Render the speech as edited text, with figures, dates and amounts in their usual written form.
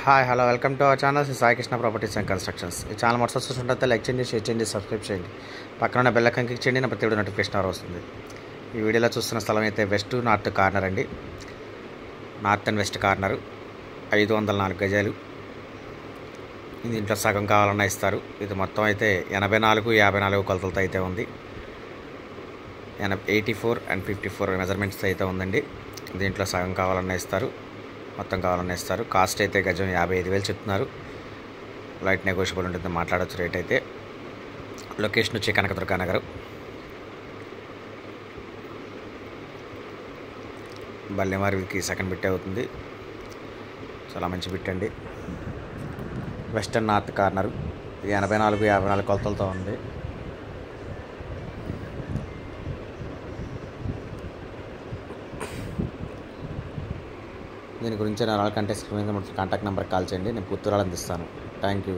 Hi hello welcome to our channel Sai Krishna properties and constructions. ఈ channel మొదటి చూస్తుంటే like చేయండి, షేర్ చేయండి, సబ్స్క్రైబ్ చేయండి. పక్కన ఉన్న బెల్ ఐకాన్ క్లిక్ చేయండి, నా ప్రతి వీడియో నోటిఫికేషన్ వస్తుంది. ఈ వీడియోలో చూస్తున్న స్థలం అయితే వెస్ట్ నార్త్ కార్నర్ అండి. నార్త్ అండ్ వెస్ట్ కార్నర్ 504 గజాలు. దీంట్లో సగం కావాలన్నా ఇస్తారు. ఇది మొత్తం అయితే 84, 54 కొలతలతో అయితే ఉంది. 84 and 54 మెజర్మెంట్స్ అయితే ఉందండి. దీంట్లో సగం కావాలన్నా ఇస్తారు, మొత్తం కావాలన్నా ఇస్తారు. కాస్ట్ అయితే గజం 55,000 చెప్తున్నారు. లైట్ నెగోషియబుల్ ఉంటుంది, మాట్లాడవచ్చు రేట్ అయితే. లొకేషన్ వచ్చి కనకదుర్గా నగర్. బల్లెమారికి సెకండ్ బిట్ అవుతుంది. చాలా మంచి బిట్ అండి. వెస్టర్న్ నార్త్ కార్నర్ 84, 54 కొలతలతో ఉంది. దీని గురించి 4 కంటే కాంటాక్ట్ నెంబర్కి కాల్ చేయండి. నేను పూర్తి వివరాలు అందిస్తాను. Thank you.